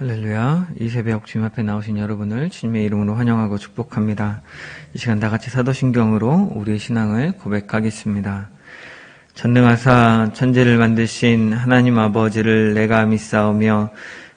할렐루야. 이 새벽 주님 앞에 나오신 여러분을 주님의 이름으로 환영하고 축복합니다. 이 시간 다 같이 사도신경으로 우리의 신앙을 고백하겠습니다. 전능하사 천지를 만드신 하나님 아버지를 내가 믿사오며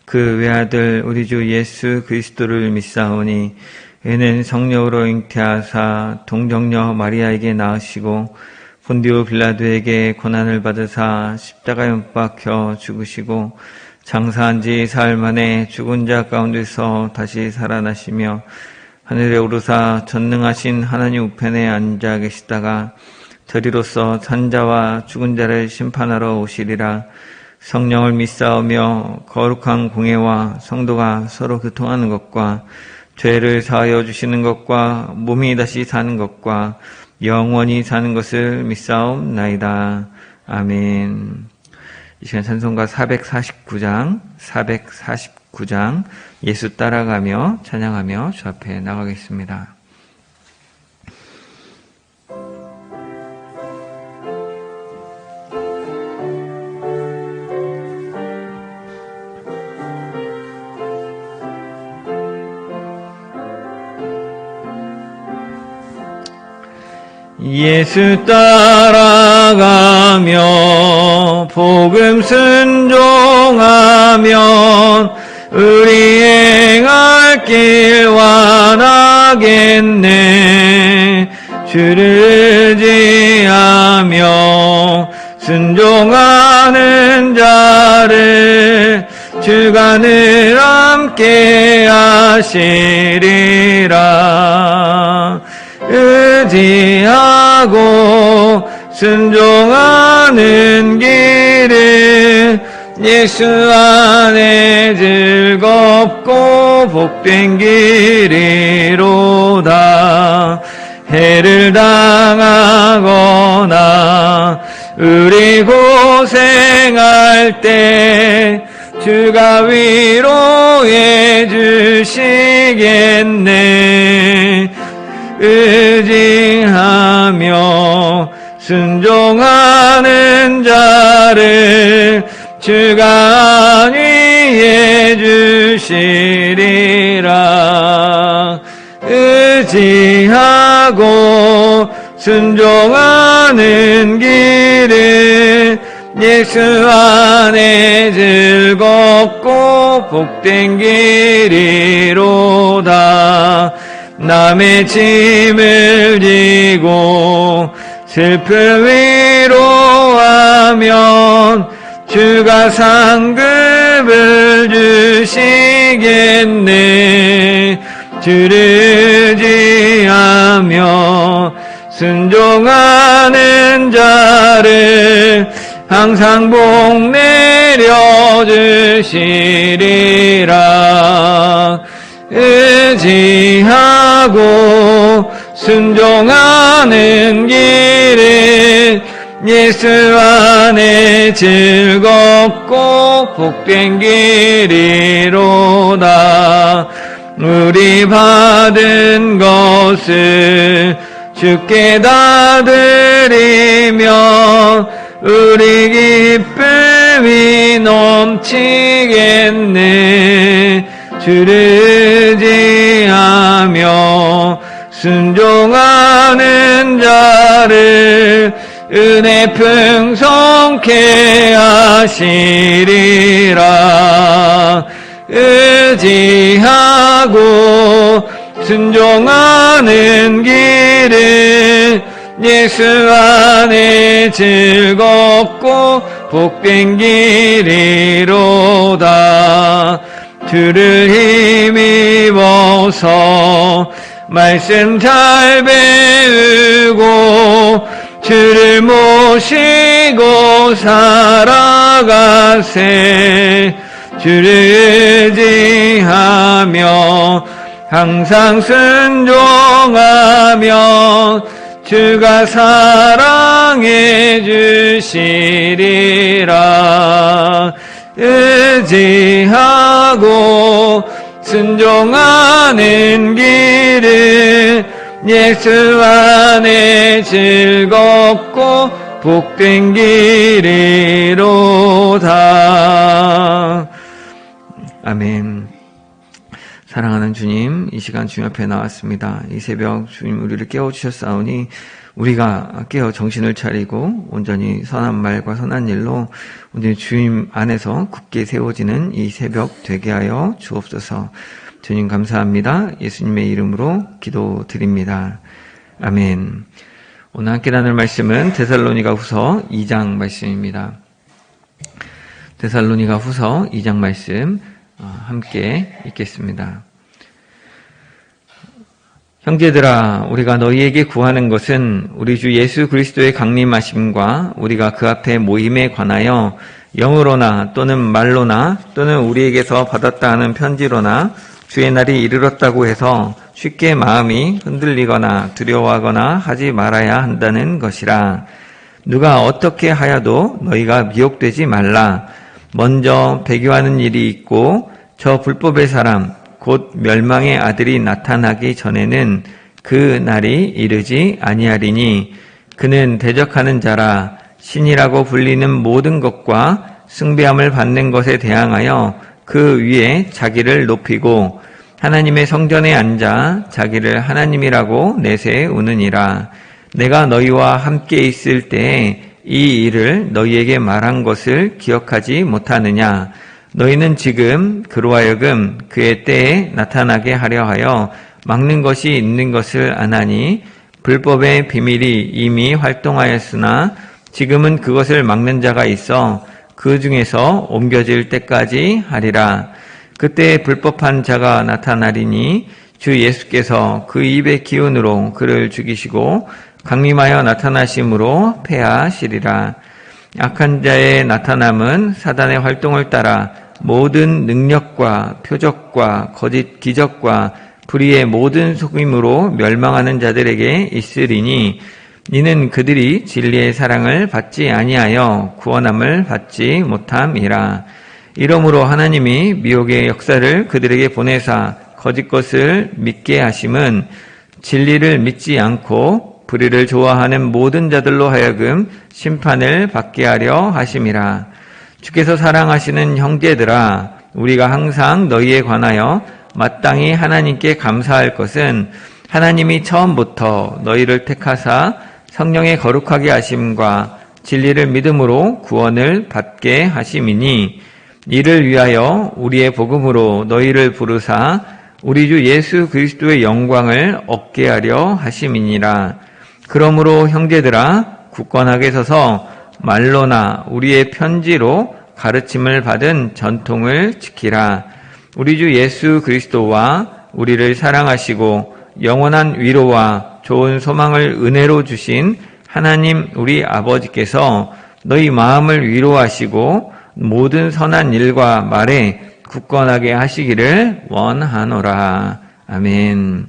그 외아들 우리 주 예수 그리스도를 믿사오니 이는 성령으로 잉태하사 동정녀 마리아에게 낳으시고 본디오 빌라도에게 고난을 받으사 십자가에 못 박혀 죽으시고 장사한 지 사흘 만에 죽은 자 가운데서 다시 살아나시며 하늘에 오르사 전능하신 하나님 우편에 앉아 계시다가 저리로서 산자와 죽은 자를 심판하러 오시리라. 성령을 믿사오며 거룩한 공회와 성도가 서로 교통하는 것과 죄를 사하여 주시는 것과 몸이 다시 사는 것과 영원히 사는 것을 믿사옵나이다. 아멘. 이 시간 찬송가 449장 예수 따라가며 찬양하며 주 앞에 나가겠습니다. 예수 따라가며 복음 순종하면 우리 행할 길 완하겠네. 주를 의지하며 순종하는 자를 주가 늘 함께 하시리라. 의지하고 순종하는 길은 예수 안에 즐겁고 복된 길이로다. 해를 당하거나 우리 고생할 때 주가 위로해 주시겠네. 의지하며 순종하는 자를 주가 안위해 주시리라. 의지하고 순종하는 길은 예수 안에 즐겁고 복된 길이로다. 남의 짐을 지고 슬픔 위로하면 주가 상급을 주시겠네. 주를 의지하며 순종하는 자를 항상 복 내려 주시리라. 의지하고 순종하는 길은 예수 안에 즐겁고 복된 길이로다. 우리 받은 것을 주께 다 드리며 우리 기쁨이 넘치겠네. 주를 의지하며 순종하는 자를 은혜 풍성케 하시리라. 의지하고 순종하는 길은 예수 안에 즐겁고 복된 길이로다. 주를 힘입어서 말씀 잘 배우고 주를 모시고 살아가세. 주를 의지하며 항상 순종하며 주가 사랑해 주시리라. 의지하고 순종하는 길은 예수 안에 즐겁고 복된 길이로다. 아멘. 사랑하는 주님, 이 시간 주님 앞에 나왔습니다. 이 새벽 주님 우리를 깨워주셨사오니 우리가 깨어 정신을 차리고 온전히 선한 말과 선한 일로 온전히 주님 안에서 굳게 세워지는 이 새벽 되게 하여 주옵소서. 주님 감사합니다. 예수님의 이름으로 기도드립니다. 아멘. 오늘 함께 나눌 말씀은 데살로니가 후서 2장 말씀입니다. 데살로니가 후서 2장 말씀 함께 읽겠습니다. 형제들아, 우리가 너희에게 구하는 것은 우리 주 예수 그리스도의 강림하심과 우리가 그 앞에 모임에 관하여 영으로나 또는 말로나 또는 우리에게서 받았다 하는 편지로나 주의 날이 이르렀다고 해서 쉽게 마음이 흔들리거나 두려워하거나 하지 말아야 한다는 것이라. 누가 어떻게 하여도 너희가 미혹되지 말라. 먼저 배교하는 일이 있고 저 불법의 사람 곧 멸망의 아들이 나타나기 전에는 그 날이 이르지 아니하리니 그는 대적하는 자라. 신이라고 불리는 모든 것과 숭배함을 받는 것에 대항하여 그 위에 자기를 높이고 하나님의 성전에 앉아 자기를 하나님이라고 내세우느니라. 내가 너희와 함께 있을 때에 이 일을 너희에게 말한 것을 기억하지 못하느냐. 너희는 지금 그로 하여금 그의 때에 나타나게 하려 하여 막는 것이 있는 것을 아나니 불법의 비밀이 이미 활동하였으나 지금은 그것을 막는 자가 있어 그 중에서 옮겨질 때까지 하리라. 그때 불법한 자가 나타나리니 주 예수께서 그 입의 기운으로 그를 죽이시고 강림하여 나타나심으로 패하시리라. 악한 자의 나타남은 사단의 활동을 따라 모든 능력과 표적과 거짓 기적과 불의의 모든 속임으로 멸망하는 자들에게 있으리니 이는 그들이 진리의 사랑을 받지 아니하여 구원함을 받지 못함이라. 이러므로 하나님이 미혹의 역사를 그들에게 보내사 거짓 것을 믿게 하심은 진리를 믿지 않고 불의를 좋아하는 모든 자들로 하여금 심판을 받게 하려 하심이라. 주께서 사랑하시는 형제들아, 우리가 항상 너희에 관하여 마땅히 하나님께 감사할 것은 하나님이 처음부터 너희를 택하사 성령의 거룩하게 하심과 진리를 믿음으로 구원을 받게 하심이니 이를 위하여 우리의 복음으로 너희를 부르사 우리 주 예수 그리스도의 영광을 얻게 하려 하심이니라. 그러므로 형제들아, 굳건하게 서서 말로나 우리의 편지로 가르침을 받은 전통을 지키라. 우리 주 예수 그리스도와 우리를 사랑하시고 영원한 위로와 좋은 소망을 은혜로 주신 하나님 우리 아버지께서 너희 마음을 위로하시고 모든 선한 일과 말에 굳건하게 하시기를 원하노라. 아멘.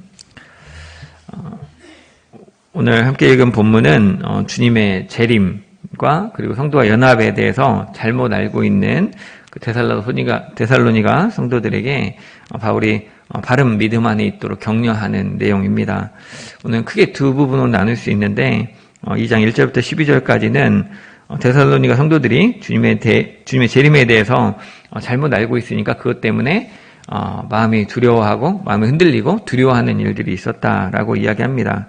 오늘 함께 읽은 본문은 주님의 재림과 그리고 성도와 연합에 대해서 잘못 알고 있는 그 데살로니가 성도들에게 바울이 바른 믿음 안에 있도록 격려하는 내용입니다. 오늘 크게 두 부분으로 나눌 수 있는데 2장 1절부터 12절까지는 데살로니가 성도들이 주님의 재림에 대해서 잘못 알고 있으니까 그것 때문에 마음이 두려워하고 마음이 흔들리고 두려워하는 일들이 있었다라고 이야기합니다.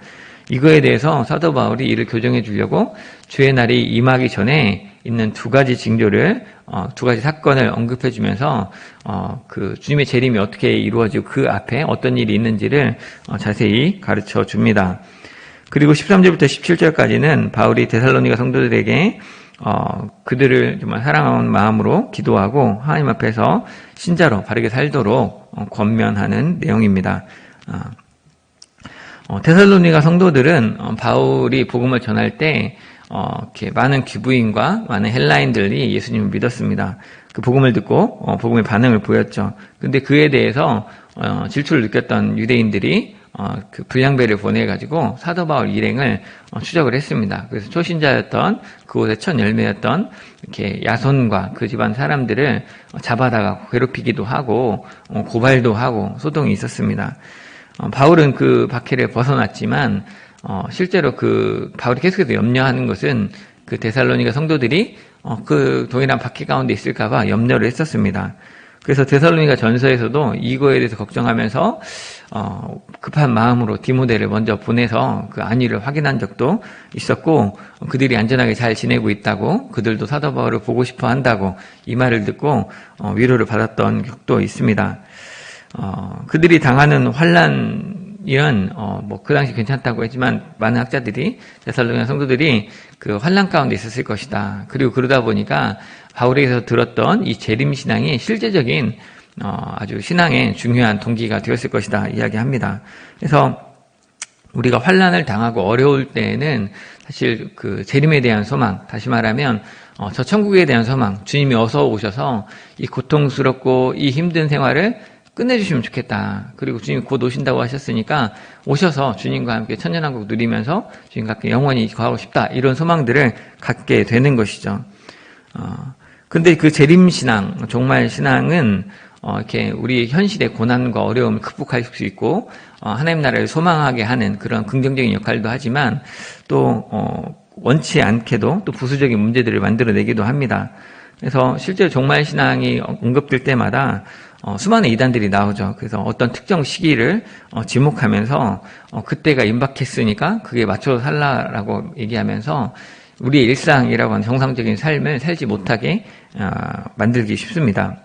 이거에 대해서 사도 바울이 이를 교정해 주려고 주의 날이 임하기 전에 있는 두 가지 징조를 두 가지 사건을 언급해 주면서 그 주님의 재림이 어떻게 이루어지고 그 앞에 어떤 일이 있는지를 자세히 가르쳐 줍니다. 그리고 13절부터 17절까지는 바울이 데살로니가 성도들에게 그들을 정말 사랑하는 마음으로 기도하고 하나님 앞에서 신자로 바르게 살도록 권면하는 내용입니다. 데살로니가 성도들은 바울이 복음을 전할 때 이렇게 많은 귀부인과 많은 헬라인들이 예수님을 믿었습니다. 그 복음을 듣고 복음의 반응을 보였죠. 근데 그에 대해서 질투를 느꼈던 유대인들이 그 불량배를 보내가지고 사도 바울 일행을 추적을 했습니다. 그래서 초신자였던 그곳의 첫 열매였던 이렇게 야손과 그 집안 사람들을 잡아다가 괴롭히기도 하고 고발도 하고 소동이 있었습니다. 바울은 그 박해를 벗어났지만 실제로 그 바울이 계속해서 염려하는 것은 그 데살로니가 성도들이 그 동일한 박해 가운데 있을까봐 염려를 했었습니다. 그래서 데살로니가 전서에서도 이거에 대해서 걱정하면서 급한 마음으로 디모데를 먼저 보내서 그 안위를 확인한 적도 있었고, 그들이 안전하게 잘 지내고 있다고, 그들도 사도 바울을 보고 싶어 한다고 이 말을 듣고 위로를 받았던 적도 있습니다. 그들이 당하는 환난이란 그 당시 괜찮다고 했지만 많은 학자들이 데살로니가 성도들이 그 환난 가운데 있었을 것이다. 그리고 그러다 보니까 바울에게서 들었던 이 재림 신앙이 실제적인 아주 신앙의 중요한 동기가 되었을 것이다 이야기합니다. 그래서 우리가 환난을 당하고 어려울 때에는 사실 그 재림에 대한 소망, 다시 말하면 저 천국에 대한 소망, 주님이 어서 오셔서 이 고통스럽고 이 힘든 생활을 끝내주시면 좋겠다. 그리고 주님이 곧 오신다고 하셨으니까 오셔서 주님과 함께 천년왕국 누리면서 주님과 함께 영원히 거하고 싶다. 이런 소망들을 갖게 되는 것이죠. 근데 그 재림신앙, 종말신앙은 이렇게 우리 현실의 고난과 어려움을 극복할 수 있고 하나님 나라를 소망하게 하는 그런 긍정적인 역할도 하지만 또 원치 않게도 또 부수적인 문제들을 만들어내기도 합니다. 그래서 실제로 종말신앙이 언급될 때마다 수많은 이단들이 나오죠. 그래서 어떤 특정 시기를 지목하면서 그때가 임박했으니까 그게 맞춰서 살라라고 얘기하면서 우리의 일상이라고 하는 정상적인 삶을 살지 못하게 만들기 쉽습니다.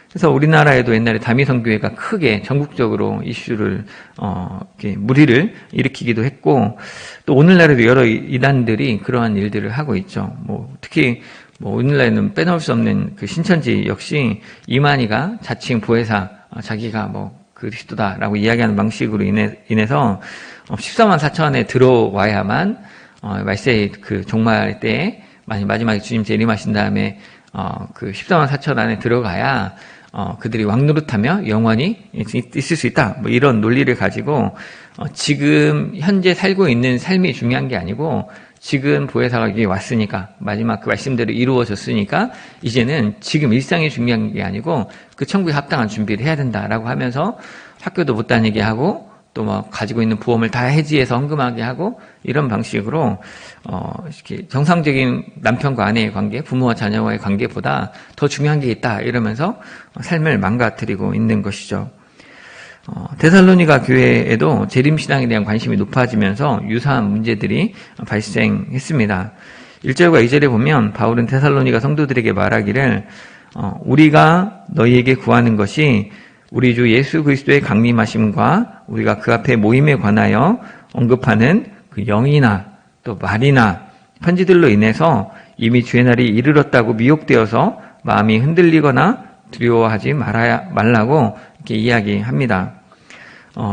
그래서 우리나라에도 옛날에 다미성교회가 크게 전국적으로 이슈를 이렇게 무리를 일으키기도 했고, 또 오늘날에도 여러 이단들이 그러한 일들을 하고 있죠. 특히 오늘날에는 빼놓을 수 없는 그 신천지 역시 이만희가 자칭 보혜사, 자기가 그리스도다라고 이야기하는 방식으로 인해서 14만 4천에 들어와야만 말세의 그 종말 때에 마지막에 주님 재림하신 다음에 그 14만 4천 안에 들어가야 그들이 왕노릇하며 영원히 있을 수 있다. 이런 논리를 가지고 지금 현재 살고 있는 삶이 중요한 게 아니고 지금 보혜사가 여기 왔으니까 마지막 그 말씀대로 이루어졌으니까 이제는 지금 일상이 중요한 게 아니고 그 천국에 합당한 준비를 해야 된다라고 하면서 학교도 못 다니게 하고 또 가지고 있는 보험을 다 해지해서 헌금하게 하고 이런 방식으로 이렇게 정상적인 남편과 아내의 관계, 부모와 자녀와의 관계보다 더 중요한 게 있다 이러면서 삶을 망가뜨리고 있는 것이죠. 데살로니가 교회에도 재림신앙에 대한 관심이 높아지면서 유사한 문제들이 발생했습니다. 1절과 2절에 보면 바울은 데살로니가 성도들에게 말하기를 우리가 너희에게 구하는 것이 우리 주 예수 그리스도의 강림하심과 우리가 그 앞에 모임에 관하여 언급하는 그 영이나 또 말이나 편지들로 인해서 이미 주의 날이 이르렀다고 미혹되어서 마음이 흔들리거나 두려워하지 말라고 이렇게 이야기합니다.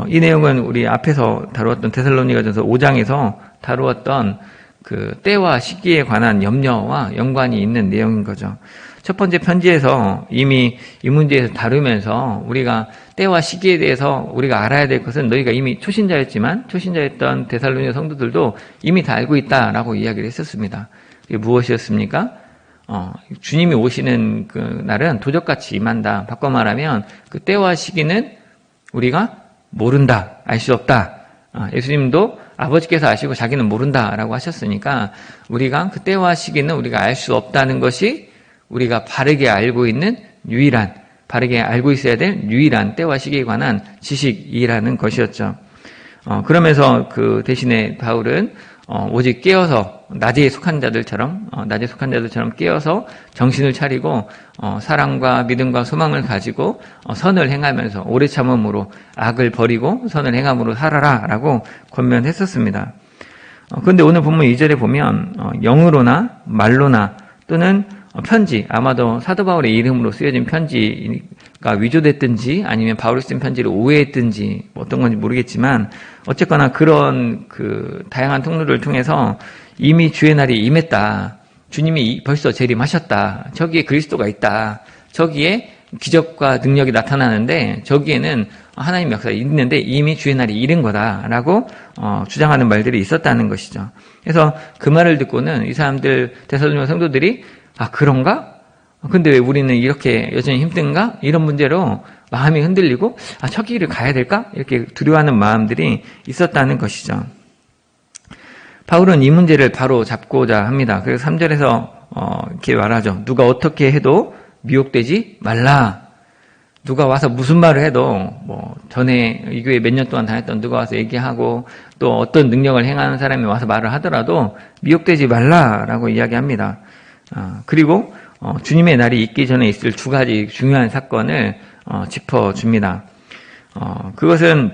이 내용은 우리 앞에서 다루었던 데살로니가전서 5장에서 다루었던 그 때와 시기에 관한 염려와 연관이 있는 내용인 거죠. 첫 번째 편지에서 이미 이 문제에서 다루면서 우리가 때와 시기에 대해서 우리가 알아야 될 것은 너희가 이미 초신자였지만 초신자였던 데살로니가 성도들도 이미 다 알고 있다라고 이야기를 했었습니다. 이게 무엇이었습니까? 주님이 오시는 그 날은 도적같이 임한다. 바꿔 말하면 그 때와 시기는 우리가 모른다. 알 수 없다. 예수님도 아버지께서 아시고 자기는 모른다라고 하셨으니까 우리가 그 때와 시기는 우리가 알 수 없다는 것이 우리가 바르게 알고 있는 유일한, 바르게 알고 있어야 될 유일한 때와 시기에 관한 지식이라는 것이었죠. 그러면서 그 대신에 바울은 오직 깨어서 낮에 속한 자들처럼 깨어서 정신을 차리고 사랑과 믿음과 소망을 가지고 선을 행하면서 오래 참음으로 악을 버리고 선을 행함으로 살아라라고 권면했었습니다. 그런데 오늘 본문 2절에 보면 영으로나 말로나 또는 편지, 아마도 사도 바울의 이름으로 쓰여진 편지가 위조됐든지 아니면 바울이 쓴 편지를 오해했든지 어떤 건지 모르겠지만 어쨌거나 그런 그 다양한 통로를 통해서 이미 주의 날이 임했다. 주님이 벌써 재림하셨다. 저기에 그리스도가 있다. 저기에 기적과 능력이 나타나는데 저기에는 하나님 역사가 있는데 이미 주의 날이 이른 거다라고 주장하는 말들이 있었다는 것이죠. 그래서 그 말을 듣고는 이 사람들 데살로니가 성도들이 그런가? 근데 왜 우리는 이렇게 여전히 힘든가? 이런 문제로 마음이 흔들리고 저 길을 가야 될까? 이렇게 두려워하는 마음들이 있었다는 것이죠. 바울은 이 문제를 바로 잡고자 합니다. 그래서 3절에서 이렇게 말하죠. 누가 어떻게 해도 미혹되지 말라. 누가 와서 무슨 말을 해도 뭐 전에 이 교회 몇 년 동안 다녔던 누가 와서 얘기하고 또 어떤 능력을 행하는 사람이 와서 말을 하더라도 미혹되지 말라라고 이야기합니다. 그리고 주님의 날이 있기 전에 있을 두 가지 중요한 사건을 짚어줍니다. 그것은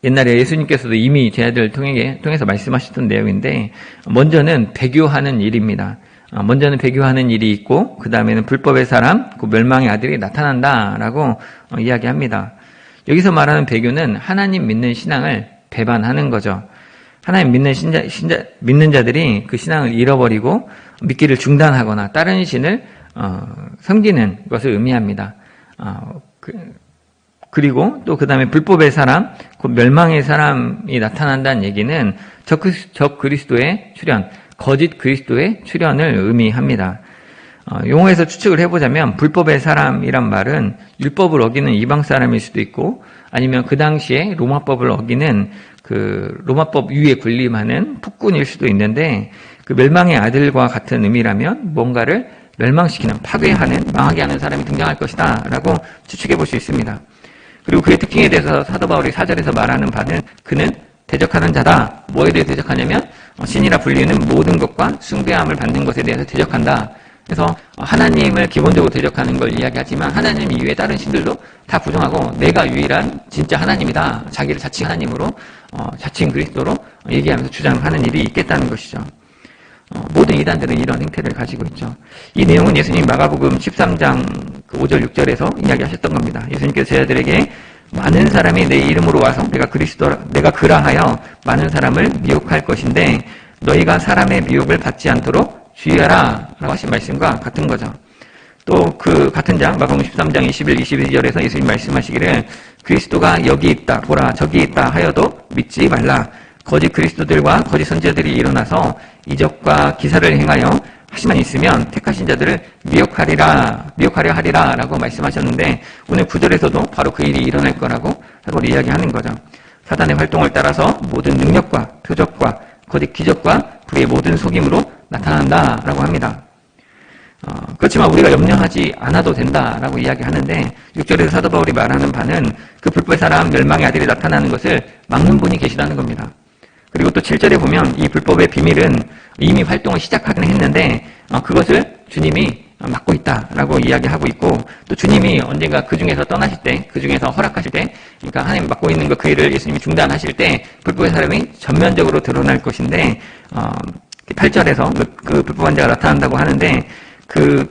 옛날에 예수님께서도 이미 제 아들을 통해서 말씀하셨던 내용인데, 먼저는 배교하는 일입니다. 먼저는 배교하는 일이 있고, 그 다음에는 불법의 사람, 그 멸망의 아들이 나타난다라고 이야기합니다. 여기서 말하는 배교는 하나님 믿는 신앙을 배반하는 거죠. 하나님 믿는 자들이 그 신앙을 잃어버리고 믿기를 중단하거나 다른 신을 섬기는 것을 의미합니다. 그리고 또 그 다음에 불법의 사람, 그 멸망의 사람이 나타난다는 얘기는 적 그리스도의 출현, 거짓 그리스도의 출현을 의미합니다. 용어에서 추측을 해보자면 불법의 사람이란 말은 율법을 어기는 이방 사람일 수도 있고, 아니면 그 당시에 로마법을 어기는 그 로마법 위에 군림하는 폭군일 수도 있는데, 그 멸망의 아들과 같은 의미라면 뭔가를 멸망시키는, 파괴하는, 망하게 하는 사람이 등장할 것이다 라고 추측해 볼 수 있습니다. 그리고 그의 특징에 대해서 사도 바울이 4절에서 말하는 바는 그는 대적하는 자다. 뭐에 대해 대적하냐면 신이라 불리는 모든 것과 숭배함을 받는 것에 대해서 대적한다. 그래서 하나님을 기본적으로 대적하는 걸 이야기하지만 하나님 이외에 다른 신들도 다 부정하고 내가 유일한 진짜 하나님이다. 자기를 자칭 하나님으로 자칭 그리스도로 얘기하면서 주장하는 일이 있겠다는 것이죠. 모든 이단들은 이런 행태를 가지고 있죠. 이 내용은 예수님 마가복음 13장 5절 6절에서 이야기하셨던 겁니다. 예수님께서 제자들에게 많은 사람이 내 이름으로 와서 내가 그라하여 많은 사람을 미혹할 것인데 너희가 사람의 미혹을 받지 않도록 주의하라 라고 하신 말씀과 같은 거죠. 또 그 같은 장 마가복음 13장 21, 22절에서 예수님 말씀하시기를 그리스도가 여기 있다 보라 저기 있다 하여도 믿지 말라. 거짓 그리스도들과 거짓 선지자들이 일어나서 이적과 기사를 행하여 하시만 있으면 택하신 자들을 미혹하려 하리라 라고 말씀하셨는데, 오늘 9절에서도 바로 그 일이 일어날 거라고 사도를 이야기하는 거죠. 사단의 활동을 따라서 모든 능력과 표적과 거짓 기적과 그의 모든 속임으로 나타난다 라고 합니다. 그렇지만 우리가 염려하지 않아도 된다라고 이야기하는데, 6절에서 사도 바울이 말하는 바는 그 불법의 사람 멸망의 아들이 나타나는 것을 막는 분이 계시다는 겁니다. 그리고 또 7절에 보면 이 불법의 비밀은 이미 활동을 시작하긴 했는데 그것을 주님이 막고 있다라고 이야기하고 있고, 또 주님이 언젠가 그 중에서 떠나실 때, 그 중에서 허락하실 때, 그러니까 하나님 막고 있는 그 일을 예수님이 중단하실 때 불법의 사람이 전면적으로 드러날 것인데, 8절에서 그 불법한 자가 나타난다고 하는데, 그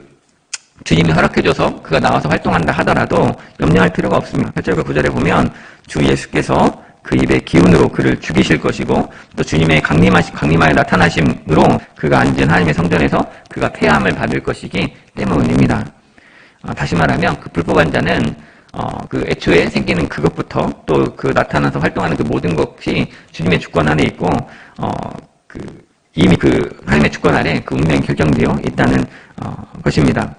주님이 허락해줘서 그가 나와서 활동한다 하더라도 염려할 필요가 없습니다. 8절과 9절에 보면 주 예수께서 그 입의 기운으로 그를 죽이실 것이고, 또 주님의 강림하여 나타나심으로 그가 앉은 하나님의 성전에서 그가 폐함을 받을 것이기 때문입니다. 다시 말하면 그 불법한 자는 그 애초에 생기는 그것부터 또 그 나타나서 활동하는 그 모든 것이 주님의 주권 안에 있고 이미 그 하나님의 주권 아래 그 운명이 결정되어 있다는 것입니다.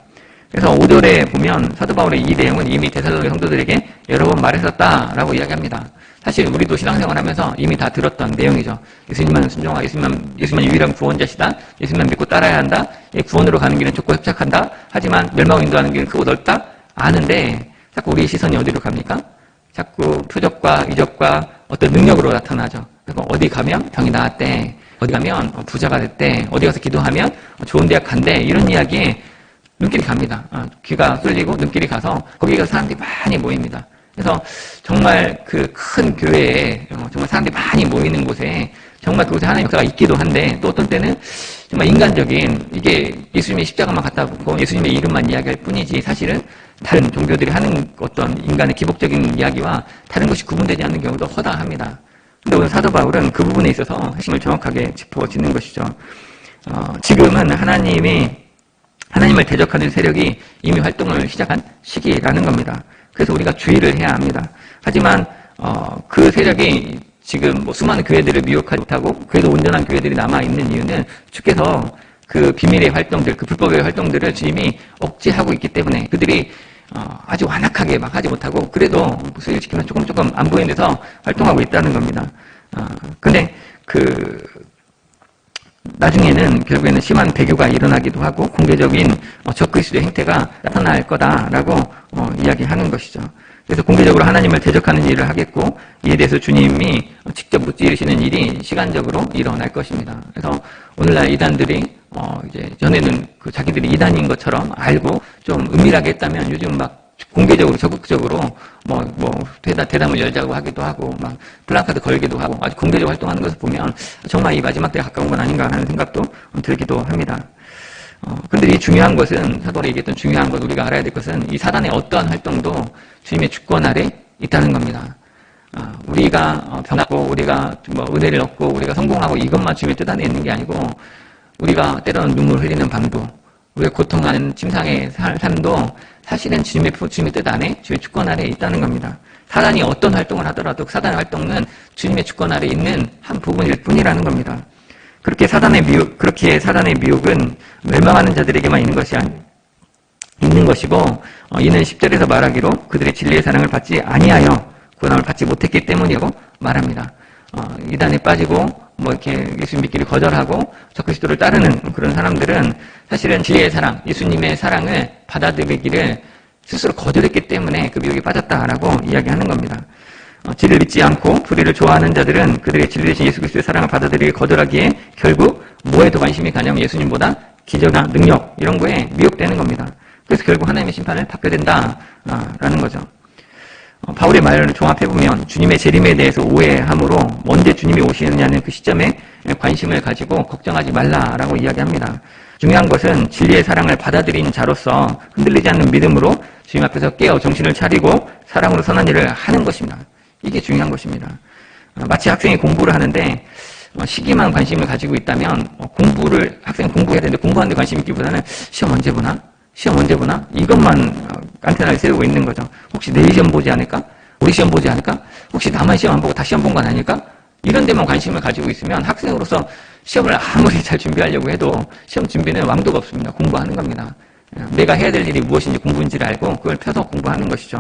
그래서 5절에 보면 사도 바울의 이 내용은 이미 데살로니가 성도들에게 여러 번 말했었다라고 이야기합니다. 사실 우리도 신앙생활하면서 이미 다 들었던 내용이죠. 예수님만 순종하고 예수님만 유일한 구원자시다. 예수님만 믿고 따라야 한다. 구원으로 가는 길은 좁고 협착한다. 하지만 멸망을 인도하는 길은 크고 넓다. 아는데 자꾸 우리의 시선이 어디로 갑니까? 자꾸 표적과 이적과 어떤 능력으로 나타나죠. 그리고 어디 가면 병이 나았대. 어디 가면 부자가 됐대. 어디 가서 기도하면 좋은 대학 간대. 이런 이야기에 눈길이 갑니다. 귀가 쏠리고 눈길이 가서 거기 가서 사람들이 많이 모입니다. 그래서 정말 그 큰 교회에 정말 사람들이 많이 모이는 곳에 정말 그곳에 하나님의 역사가 있기도 한데, 또 어떤 때는 정말 인간적인, 이게 예수님의 십자가만 갖다 붙고 예수님의 이름만 이야기할 뿐이지 사실은 다른 종교들이 하는 어떤 인간의 기복적인 이야기와 다른 것이 구분되지 않는 경우도 허다합니다. 근데 오늘 사도 바울은 그 부분에 있어서 핵심을 정확하게 짚어짓는 것이죠. 지금은 하나님을 대적하는 세력이 이미 활동을 시작한 시기라는 겁니다. 그래서 우리가 주의를 해야 합니다. 하지만 그 세력이 지금 수많은 교회들을 미혹하지 못하고 그래도 온전한 교회들이 남아있는 이유는 주께서 그 비밀의 활동들, 그 불법의 활동들을 주님이 억제하고 있기 때문에 그들이 아주 완악하게 막 하지 못하고 그래도 수익을 지키면 조금 안 보이는 데서 활동하고 있다는 겁니다. 근데 나중에는 결국에는 심한 배교가 일어나기도 하고 공개적인 적그리스도의 행태가 나타날 거다라고 이야기하는 것이죠. 그래서 공개적으로 하나님을 대적하는 일을 하겠고 이에 대해서 주님이 직접 무찌르시는 일이 시간적으로 일어날 것입니다. 그래서 오늘날 이단들이 이제 전에는 그 자기들이 이단인 것처럼 알고 좀 은밀하게 했다면 요즘 막 공개적으로 적극적으로 대담을 열자고 하기도 하고 막 플래카드 걸기도 하고 아주 공개적으로 활동하는 것을 보면 정말 이 마지막 때에 가까운 건 아닌가 하는 생각도 들기도 합니다. 근데 이 중요한 것은 사도가 얘기했던 중요한 것 우리가 알아야 될 것은 이 사단의 어떠한 활동도 주님의 주권 아래 있다는 겁니다. 우리가 병하고 우리가 은혜를 얻고 우리가 성공하고 이것만 주님의 뜻 안에 있는 게 아니고 우리가 때로는 눈물 흘리는 밤도 우리가 고통하는 침상의 삶도 사실은 주님의 뜻 안에 주님의 주권 아래 있다는 겁니다. 사단이 어떤 활동을 하더라도 사단의 활동은 주님의 주권 아래 있는 한 부분일 뿐이라는 겁니다. 그렇게 사단의 미혹은 멸망하는 자들에게만 있는 것이고 이는 10절에서 말하기로 그들의 진리의 사랑을 받지 아니하여 구원함을 받지 못했기 때문이라고 말합니다. 이단에 빠지고 이렇게 예수 믿기를 거절하고 적그리스도를 따르는 그런 사람들은 사실은 진리의 사랑, 예수님의 사랑을 받아들이기를 스스로 거절했기 때문에 그 미혹에 빠졌다라고 이야기하는 겁니다. 진리를 믿지 않고 불의를 좋아하는 자들은 그들의 진리 대신 예수 그리스도의 사랑을 받아들이기 거절하기에 결국 뭐에 더 관심이 가냐면 예수님보다 기적이나 능력 이런 거에 미혹되는 겁니다. 그래서 결국 하나님의 심판을 받게 된다라는 거죠. 바울의 말을 종합해보면 주님의 재림에 대해서 오해함으로 언제 주님이 오시느냐는 그 시점에 관심을 가지고 걱정하지 말라라고 이야기합니다. 중요한 것은 진리의 사랑을 받아들인 자로서 흔들리지 않는 믿음으로 주님 앞에서 깨어 정신을 차리고 사랑으로 선한 일을 하는 것입니다. 이게 중요한 것입니다. 마치 학생이 공부를 하는데 시기만 관심을 가지고 있다면 학생이 공부해야 되는데 공부하는 데 관심이 있기보다는 시험 언제 보나? 이것만 안테나를 세우고 있는 거죠. 혹시 내일 시험 보지 않을까? 우리 시험 보지 않을까? 혹시 나만 시험 안 보고 다 시험 본 건 아닐까? 이런 데만 관심을 가지고 있으면 학생으로서 시험을 아무리 잘 준비하려고 해도 시험 준비는 왕도가 없습니다. 공부하는 겁니다. 내가 해야 될 일이 무엇인지 공부인지를 알고 그걸 펴서 공부하는 것이죠.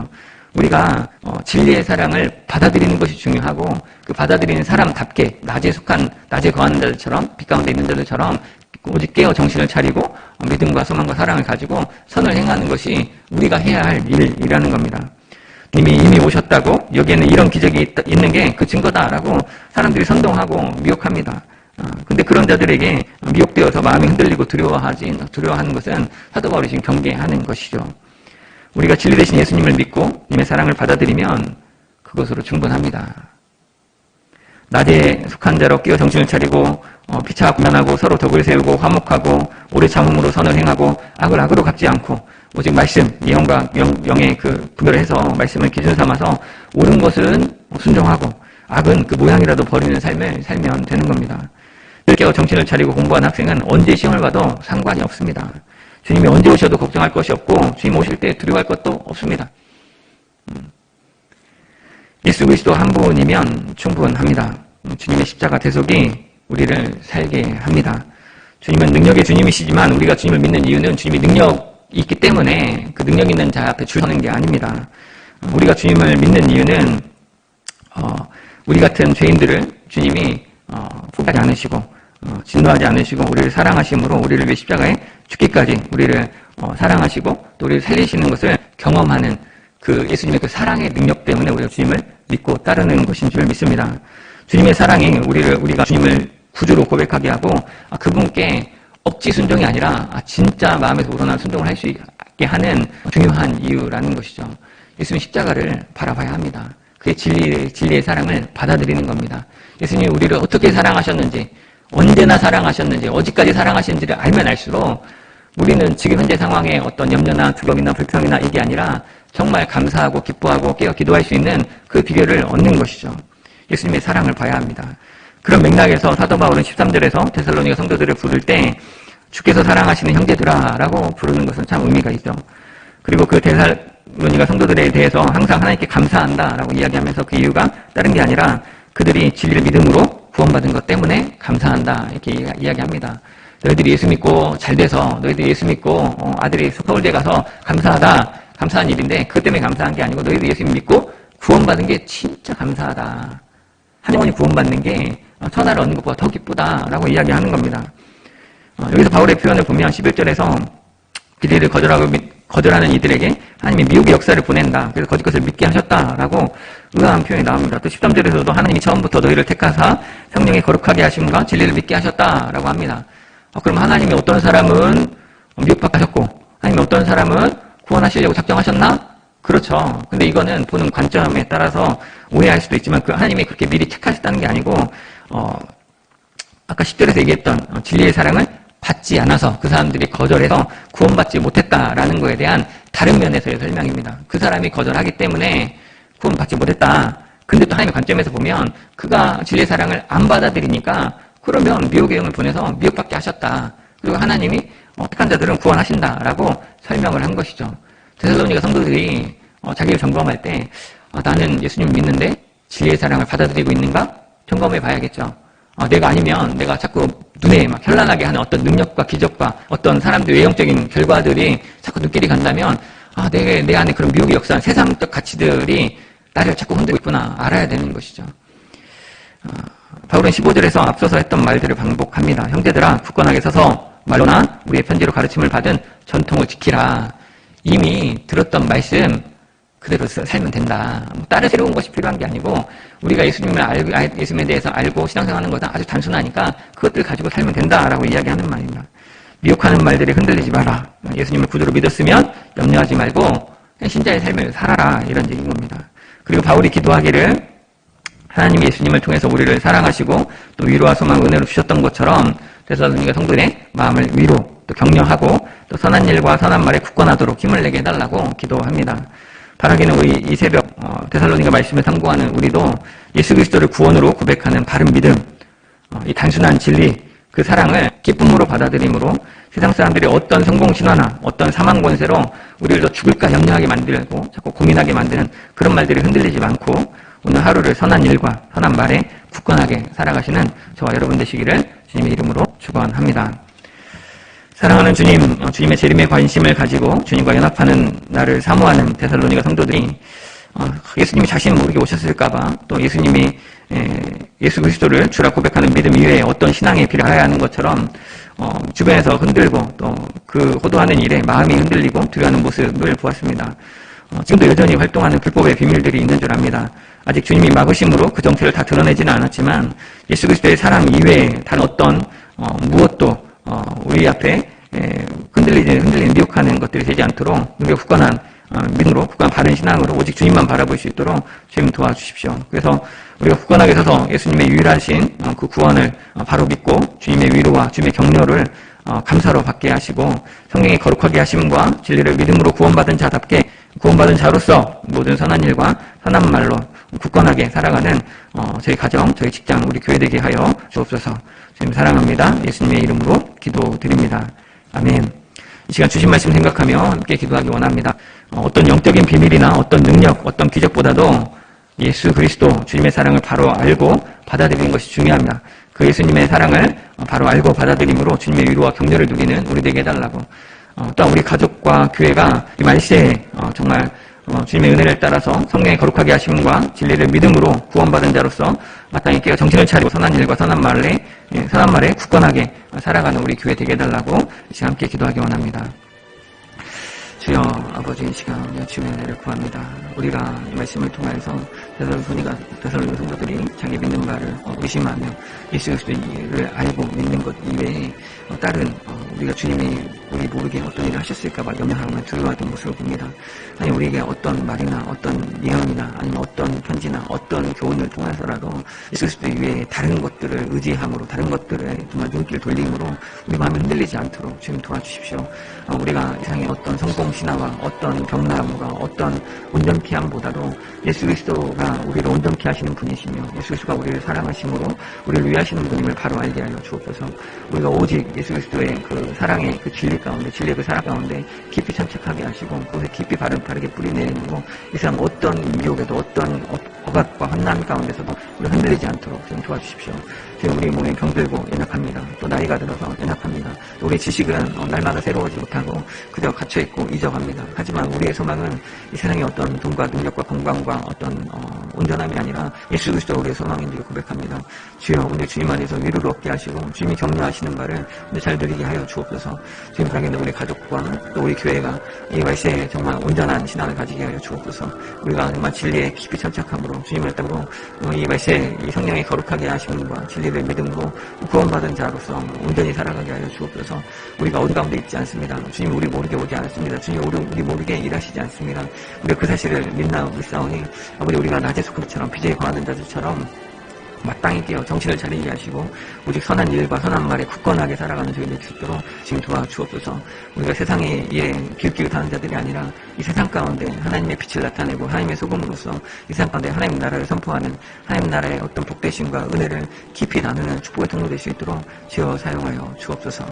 우리가 진리의 사랑을 받아들이는 것이 중요하고 그 받아들이는 사람답게 낮에 거하는 자들처럼 빛 가운데 있는 자들처럼 오직 깨어 정신을 차리고 믿음과 소망과 사랑을 가지고 선을 행하는 것이 우리가 해야 할 일이라는 겁니다. 이미 오셨다고 여기에는 이런 기적이 있는 게 그 증거다라고 사람들이 선동하고 미혹합니다. 근데 그런 자들에게 미혹되어서 마음이 흔들리고 두려워하는 것은 사도 바울이 지금 경계하는 것이죠. 우리가 진리 대신 예수님을 믿고 님의 사랑을 받아들이면 그것으로 충분합니다. 낮에 속한 자로 깨어 정신을 차리고 피차 구면하고 서로 덕을 세우고 화목하고 오래 참음으로 선을 행하고 악을 악으로 갚지 않고 오직 말씀, 예언과 영의 그 구별을 해서 말씀을 기준 삼아서 옳은 것은 순종하고 악은 그 모양이라도 버리는 삶을 살면 되는 겁니다. 깨어 정신을 차리고 공부한 학생은 언제 시험을 봐도 상관이 없습니다. 주님이 언제 오셔도 걱정할 것이 없고 주님 오실 때 두려워할 것도 없습니다. 예수 그리스도 한 분이면 충분합니다. 주님의 십자가 대속이 우리를 살게 합니다. 주님은 능력의 주님이시지만 우리가 주님을 믿는 이유는 주님이 능력이 있기 때문에 그 능력 있는 자 앞에 줄 서는 게 아닙니다. 우리가 주님을 믿는 이유는 우리 같은 죄인들을 주님이 포기하지 않으시고 진노하지 않으시고 우리를 사랑하심으로 우리를 위해 십자가에 죽기까지 우리를 사랑하시고 또 우리를 살리시는 것을 경험하는 그 예수님의 그 사랑의 능력 때문에 우리가 주님을 믿고 따르는 것인 줄 믿습니다. 주님의 사랑이 우리가 주님을 구주로 고백하게 하고 그분께 억지 순종이 아니라 진짜 마음에서 우러난 순종을 할 수 있게 하는 중요한 이유라는 것이죠. 예수님 십자가를 바라봐야 합니다. 그의 진리의 사랑을 받아들이는 겁니다. 예수님이 우리를 어떻게 사랑하셨는지 언제나 사랑하셨는지 어디까지 사랑하시는지를 알면 알수록 우리는 지금 현재 상황에 어떤 염려나 두려움이나 불평이나 이게 아니라 정말 감사하고 기뻐하고 깨어 기도할 수 있는 그 비결을 얻는 것이죠. 예수님의 사랑을 봐야 합니다. 그런 맥락에서 사도 바울은 13절에서 데살로니가 성도들을 부를 때 주께서 사랑하시는 형제들아 라고 부르는 것은 참 의미가 있죠. 그리고 그 데살로니가 성도들에 대해서 항상 하나님께 감사한다 라고 이야기하면서 그 이유가 다른 게 아니라 그들이 진리를 믿음으로 구원받은 것 때문에 감사한다 이렇게 이야기합니다. 너희들이 예수 믿고 잘 돼서 너희들이 예수 믿고 아들이 서울대 가서 감사한 일인데 그것 때문에 감사한 게 아니고 너희들이 예수 믿고 구원받은 게 진짜 감사하다. 영원히 구원받는 게 천하를 얻는 것보다 더 기쁘다라고 이야기하는 겁니다. 여기서 바울의 표현을 보면 11절에서 기대를 거절하는 이들에게 하나님이 미혹의 역사를 보낸다. 그래서 거짓 것을 믿게 하셨다라고 의아한 표현이 나옵니다. 또 13절에서도 하나님이 처음부터 너희를 택하사 성령의 거룩하게 하심과 진리를 믿게 하셨다라고 합니다. 그럼 하나님이 어떤 사람은 미혹받게 하셨고 하나님이 어떤 사람은 구원하시려고 작정하셨나? 그렇죠. 근데 이거는 보는 관점에 따라서 오해할 수도 있지만 그 하나님이 그렇게 미리 택하셨다는 게 아니고 아까 10절에서 얘기했던 진리의 사랑을 받지 않아서 그 사람들이 거절해서 구원받지 못했다라는 거에 대한 다른 면에서의 설명입니다. 그 사람이 거절하기 때문에 구원받지 못했다. 근데 또 하나님의 관점에서 보면 그가 진리의 사랑을 안 받아들이니까 그러면 미혹의 영을 보내서 미혹받게 하셨다. 그리고 하나님이 택한 자들은 구원하신다라고 설명을 한 것이죠. 데살로니가 성도들이 자기를 점검할 때 나는 예수님 믿는데 진리의 사랑을 받아들이고 있는가? 점검해 봐야겠죠. 내가 아니면 내가 자꾸 눈에 막 현란하게 하는 어떤 능력과 기적과 어떤 사람들의 외형적인 결과들이 자꾸 눈길이 간다면 내 안에 그런 미혹의 역사, 세상적 가치들이 나를 자꾸 흔들고 있구나 알아야 되는 것이죠. 바울은 15절에서 앞서서 했던 말들을 반복합니다. 형제들아 굳건하게 서서 말로나 우리의 편지로 가르침을 받은 전통을 지키라. 이미 들었던 말씀 그대로 살면 된다. 다른 새로운 것이 필요한 게 아니고 우리가 예수님에 대해서 알고 신앙생활하는 것은 아주 단순하니까 그것들 가지고 살면 된다라고 이야기하는 말입니다. 미혹하는 말들에 흔들리지 마라. 예수님을 구주로 믿었으면 염려하지 말고 그냥 신자의 삶을 살아라. 이런 얘기인 겁니다. 그리고 바울이 기도하기를 하나님이 예수님을 통해서 우리를 사랑하시고 또 위로와 소망, 은혜로 주셨던 것처럼 데살로니가 성도들의 마음을 위로 또 격려하고 또 선한 일과 선한 말에 굳건하도록 힘을 내게 해달라고 기도합니다. 바라기는 우리 이 새벽 데살로니가 말씀을 상고하는 우리도 예수 그리스도를 구원으로 고백하는 바른 믿음, 이 단순한 진리, 그 사랑을 기쁨으로 받아들임으로 세상 사람들이 어떤 성공신화나 어떤 사망 권세로 우리를 더 죽을까 염려하게 만들고 자꾸 고민하게 만드는 그런 말들이 흔들리지 않고 오늘 하루를 선한 일과 선한 말에 굳건하게 살아가시는 저와 여러분 되시기를 주님의 이름으로 축원합니다. 사랑하는 주님, 주님의 재림에 관심을 가지고 주님과 연합하는 나를 사모하는 데살로니가 성도들이 예수님이 자신 모르게 오셨을까봐 또 예수님이 예수 그리스도를 주라 고백하는 믿음 이외에 어떤 신앙에 필요해야 하는 것처럼 주변에서 흔들고 또 그 호도하는 일에 마음이 흔들리고 두려워하는 모습을 보았습니다. 지금도 여전히 활동하는 불법의 비밀들이 있는 줄 압니다. 아직 주님이 막으심으로 그 정체를 다 드러내지는 않았지만 예수 그리스도의 사랑 이외에 다른 어떤 무엇도 우리 앞에 흔들리는 미혹하는 것들이 되지 않도록 우리가 굳건한 믿음으로 굳건한 바른 신앙으로 오직 주님만 바라볼 수 있도록 주님 도와주십시오. 그래서 우리가 굳건하게 서서 예수님의 유일하신 그 구원을 바로 믿고 주님의 위로와 주님의 격려를 감사로 받게 하시고 성령의 거룩하게 하심과 진리를 믿음으로 구원받은 자답게 구원받은 자로서 모든 선한 일과 선한 말로 굳건하게 살아가는 저희 가정, 저희 직장, 우리 교회 되게 하여 주옵소서. 주님 사랑합니다. 예수님의 이름으로 기도드립니다. 아멘. 이 시간 주신 말씀 생각하며 함께 기도하기 원합니다. 어떤 영적인 비밀이나 어떤 능력, 어떤 기적보다도 예수 그리스도 주님의 사랑을 바로 알고 받아들이는 것이 중요합니다. 그 예수님의 사랑을 바로 알고 받아들임으로 주님의 위로와 격려를 누리는 우리 되게 해달라고 또한 우리 가족과 교회가 이 말세에 정말 주님의 은혜를 따라서 성령의 거룩하게 하심과 진리를 믿음으로 구원받은 자로서 마땅히 깨어 정신을 차리고 선한 일과 선한 말에 굳건하게 살아가는 우리 교회 되게 해달라고 이제 함께 기도하기 원합니다. 주여 아버지 이 시간 주의 은혜를 구합니다. 우리가 이 말씀을 통해서 데살로니가 성도들이 자기 믿는 바를 의심하며 예수 그리스도를 알고 믿는 것 이외에 다른 우리가 주님이 우리 모르게 어떤 일을 하셨을까봐 염려하며 두려워하던 모습을 봅니다. 아니 우리에게 어떤 말이나 어떤 예언이나 아니면 어떤 편지나 어떤 교훈을 통해서라도 예수 그리스도 이외에 다른 것들을 의지함으로 다른 것들에 정말 눈길을 돌림으로 우리 마음이 흔들리지 않도록 주님 도와주십시오. 우리가 세상에 어떤 성공신화와 어떤 경나무가 어떤 온전케 함보다도 예수 그리스도가 우리를 온전케 하시는 분이시며 예수 그리스도가 우리를 사랑하심으로 우리를 위하시는 분임을 바로 알게 하여 주옵소서. 우리가 오직 예수 그리스도의 그 사랑의 그 진리 가운데 진리의 그 사랑 가운데 깊이 참착하게 하시고 그것에 깊이 바르게 뿌리내리고 이 세상 어떤 미혹에도 어떤 억압과 환난 가운데서도 우리가 흔들리지 않도록 좀 도와주십시오. 지금 우리 몸에 병들고 연약합니다. 또 나이가 들어서 연약합니다. 또 우리 지식은 날마다 새로워지지 못하고 그저 갇혀있고 잊어갑니다. 하지만 우리의 소망은 이 세상의 어떤 돈과 능력과 건강과 어떤 온전함이 아니라 예수 그리스도가 우리의 소망인 줄 고백합니다. 주여, 오늘 주님 안에서 위로를 얻게 하시고 주님이 격려하시는 말을 오늘 잘 들리게 하여 주옵소서. 주님 가게는 우리 가족과 또 우리 교회가 이 말세에 정말 온전한 신앙을 가지게 하여 주옵소서. 우리가 정말 진리에 깊이 철착함으로 주님을 따로 이 말세에 이 성령의 거룩하게 하심과 진리를 믿음으로 구원받은 자로서 온전히 살아가게 하여 주옵소서. 우리가 어디 가운데 있지 않습니다. 주님 우리 모르게 오지 않습니다. 주님 우리 모르게 일하시지 않습니다. 우리가 그 사실을 믿사오니 아버지, 우리가 낮의 소금처럼 비제에 거하는 자들처럼 마땅히 깨어 정신을 차리게 하시고 오직 선한 일과 선한 말에 굳건하게 살아가는 저희 될 수 있도록 지금 도와주옵소서. 우리가 세상의 일에 기웃기웃하는 자들이 아니라 이 세상 가운데 하나님의 빛을 나타내고 하나님의 소금으로서 이 세상 가운데 하나님 나라를 선포하는 하나님 나라의 어떤 복되심과 은혜를 깊이 나누는 축복의 통로 될 수 있도록 지어 사용하여 주옵소서.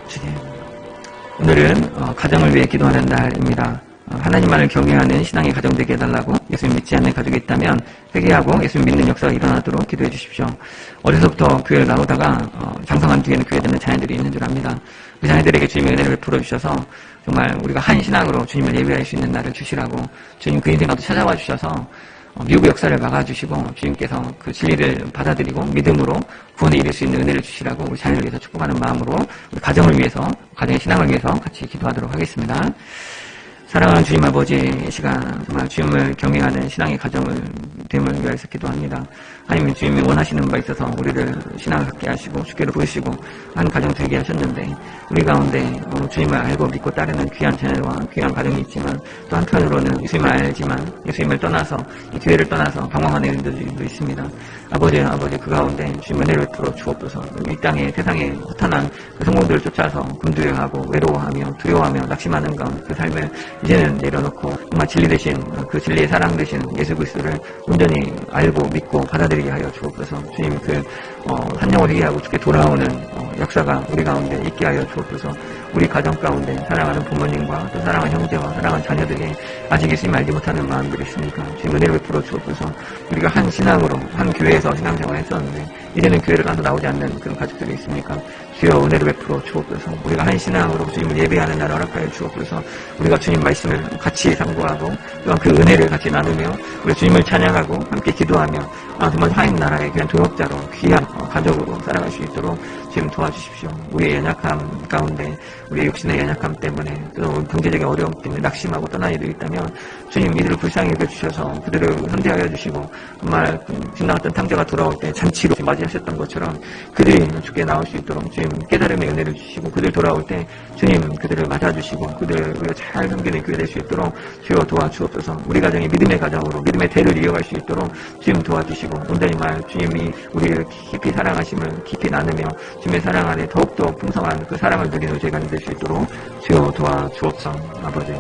주님, 오늘은 가정을 위해 기도하는 날입니다. 하나님만을 경외하는 신앙의 가정 되게 해달라고, 예수님 믿지 않는 가족이 있다면 회개하고 예수님 믿는 역사가 일어나도록 기도해 주십시오. 어려서부터 교회를 나오다가 장성한 뒤에는 교회 되는 자녀들이 있는 줄 압니다. 그 자녀들에게 주님의 은혜를 베풀어 주셔서 정말 우리가 한 신앙으로 주님을 예배할 수 있는 날을 주시라고, 주님 그 인생과도 찾아와 주셔서 미국의 역사를 막아주시고 주님께서 그 진리를 받아들이고 믿음으로 구원에 이를 수 있는 은혜를 주시라고 우리 자녀를 위해서 축복하는 마음으로 우리 가정을 위해서, 가정의 신앙을 위해서 같이 기도하도록 하겠습니다. 사랑하는 주님 아버지, 이 시간 정말 주님을 경외하는 신앙의 가정을 됨을 위하여서 기도합니다. 하나님, 주님이 원하시는 바 있어서 우리를 신앙을 갖게 하시고 주께로 부르시고 한 가정 되게 하셨는데, 우리 가운데 주님을 알고 믿고 따르는 귀한 자녀와 귀한 가정이 있지만 또 한편으로는 예수님을 알지만 예수님을 떠나서 이 교회를 떠나서 방황하는 일들도 있습니다. 아버지 그 가운데 주님 은혜를 베풀어 주옵소서. 이 땅에 세상에 허탄한 그 성공들을 쫓아서 금두여하고 외로워하며 두려워하며 낙심하는 그 삶을 이제는 내려놓고 정말 진리 되신 그 진리의 사랑 되신 예수 그리스도를 온전히 알고 믿고 받아들이게 하여 주옵소서. 주님 한 영을 회개하고 주께 돌아오는 역사가 우리 가운데 있게 하여 주옵소서. 우리 가정 가운데 사랑하는 부모님과 또 사랑하는 형제와 사랑하는 자녀들이 아직 예수님 알지 못하는 마음들이 있으니까 주님 은혜를 베풀어 주옵소서. 우리가 한 신앙으로 한 교회에서 신앙생활을 했었는데 이제는 교회를 가서 나오지 않는 그런 가족들이 있으니까 주여 은혜를 베풀어 주옵소서. 우리가 한 신앙으로 주님을 예배하는 날을 허락하여 주옵소서. 우리가 주님 말씀을 같이 상고하고 또한 그 은혜를 같이 나누며 우리 주님을 찬양하고 함께 기도하며 정말 하나님 나라의 귀한 동역자로 귀한 가족으로 살아갈 수 있도록 지금 도와주십시오. 우리의 연약함 가운데 우리의 육신의 연약함 때문에 또 경제적인 어려움 때문에 낙심하고 떠난 이들이 있다면 주님 이들을 불쌍히 여겨주셔서 그들을 선대하여 주시고 정말 지나갔던 탕자가 돌아올 때 잔치로 맞이하셨던 것처럼 그들이 주께 나올 수 있도록 주님 깨달음의 은혜를 주시고 그들 돌아올 때 주님 그들을 맞아주시고 그들을 우리가 잘 섬기는 교회 될 수 있도록 주여 도와주옵소서. 우리 가정이 믿음의 가정으로 믿음의 대를 이어갈 수 있도록 주님 도와주시고 온전히 말 주님이 우리를 깊이 사랑하심을 깊이 나누며 주님의 사랑 안에 더욱더 풍성한 그 사랑을 누리는 저희가 될 수 있도록 주여 도와주옵소서. 아버지,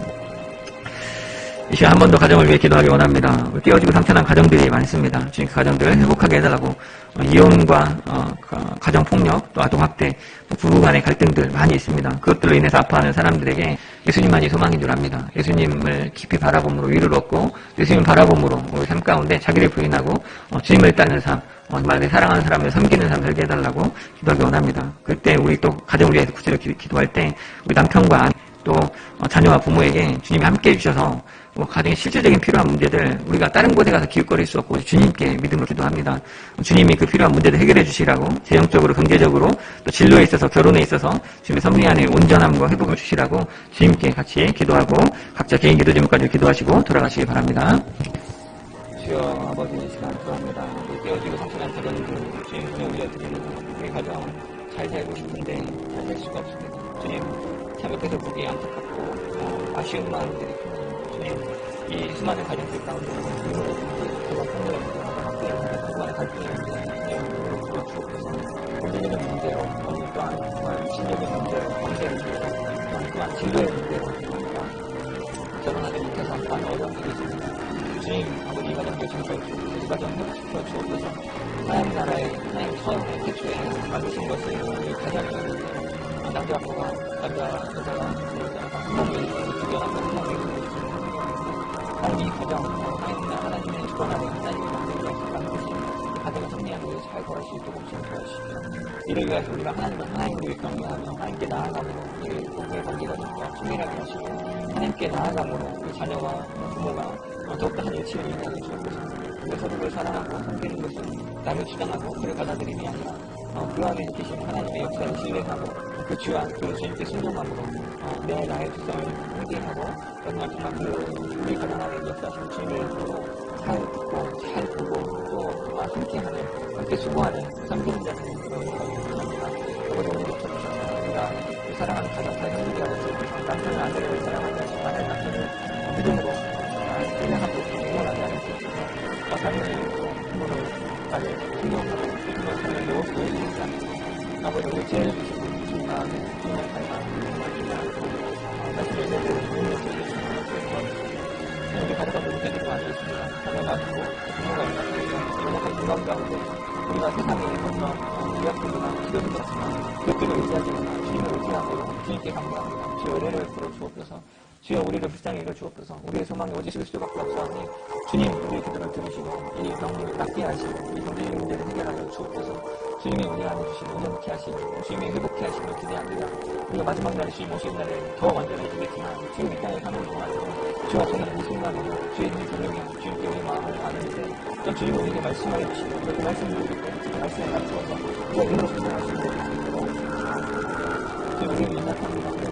이 시간 한 번 더 가정을 위해 기도하기 원합니다. 깨어지고 상처난 가정들이 많습니다. 주님 그 가정들을 회복하게 해달라고, 이혼과 가정폭력, 또 아동학대, 부부 간의 갈등들 많이 있습니다. 그것들로 인해서 아파하는 사람들에게 예수님만이 소망인 줄 압니다. 예수님을 깊이 바라봄으로 위로를 얻고 예수님을 바라봄으로 우리 삶 가운데 자기를 부인하고 주님을 따르는 삶, 정말 내 사랑하는 사람을 섬기는 삶 살게 해달라고 기도하기 원합니다. 그때 우리 또 가정을 위해서 구체적으로 기도할 때 우리 남편과 또 자녀와 부모에게 주님이 함께 해주셔서 가정의 실질적인 필요한 문제들 우리가 다른 곳에 가서 기웃거릴 수 없고 주님께 믿음으로 기도합니다. 주님이 그 필요한 문제들 해결해 주시라고, 재정적으로 경제적으로 또 진로에 있어서 결혼에 있어서 주님의 섭리 안에 온전함과 회복을 주시라고 주님께 같이 기도하고 각자 개인 기도 제목까지 기도하시고 돌아가시기 바랍니다. 주여 아버지, 이 시간 기도합니다. 깨어지고 상처난 가정들 주님 손에 올려드리는 우리 가정 잘 살고 싶은데 잘 살 수가 없습니다. 주님 참 옆에서 보기 안타깝고 아쉬운 마음들이 주님 이 수많은 가정들 가운데 그만 폭력입니다. 수많은 갈등입니다. 주님 주옵소서. 경제적인 문제로 또한 정말 진로의 문제로 경제를 주옵소서. 또한 진로의 문제로 결혼하지 못해서 많은 어려움들이 있습니다. 주님 아버지 이 가정들 지켜주옵소서. 이 가정들 지켜주옵소서. 하나님 나라의 하나님 처음에 태초에 만드신 것을 이 가정을 남자 부부가 남자 여자가 부모님이 주변하고 부모님이 하나님 이 가정 하나님의 주권하는 하나님의 가정을 만드신 가정을 정리하는 것을 잘 걸을 수 있도록 좀 도와주십시오. 이를 위해서 우리가 하나님을 경외하며 하나님께 나아가므로 우리 공부의 관계가 충실하게 하시고 하나님께 나아가므로 우리 자녀와 부모가 더욱더 하나님의 치유를 인하게 주옵소서. 우리가 서로를 사랑하고 섬기는 것은 나를 주장하고 그를 받아들임이 아니라 그 안에 계신 하나님의 역사를 신뢰하고 그 주와 그 주님께 순종함으로 내 나의 두성을 회개하고 정말 우리 가정 안에 역사하시는 주님의 이름으로 잘 듣고 잘 보고 또 정말 함께하는 함께 수고하는 섬기는 자들이 그런 것입니다. 아버지 오늘 역사주셔서 우리가 사랑하는 가정 잘 섬기라고 주옵소서. 남편은 아내를 사랑하게 하시고 아내는 남편을 믿음으로 사랑하고 응원하게 하는 주옵소서. 자녀의 부모를 빨리 존경하고 그런 삶을 보여주니까 아버지 우리 죄를 주시고 주님 마음에 주님을 닮아 말씀을 내고 능력을 우리 가족과도 못해주고 많이 있습니다. 자녀가 있고 부모가 있고 행복한 건강 가운데 우리가 세상에 어떤 유학들이나 기도도 그렇지만 그것들을 의지하지 않아 주님을 의지하고 주님께 감사합니다. 주의 은혜를 풀어 주옵소서. 주여 우리를 불쌍히 여겨 주옵소서. 우리의 소망이 오직 그리스도밖에 없사오니 주님 우리의 기도를 들으시고 이 병을 낫게 하시고 이 경제적인 문제를 해결하여 주옵소서. 주님의 은혜 안에 주시고 온전케 하시고 주님의 회복케 하시며 기대합니다. 우리가 마지막 날에 주님 오신 날에 더 완전해지겠지만 주님 이 땅에 사는 동안에도 주와 저는 이 순간으로 주의 눈을 들으며 주님께 우리 마음을 아는데 또 주님은 우리에게 말씀하여 주시고 그 말씀을 들을 때 그 말씀에 맞추어서 우리가 눈으로 순종할 수 있도록 주님 우리를 연락합니다.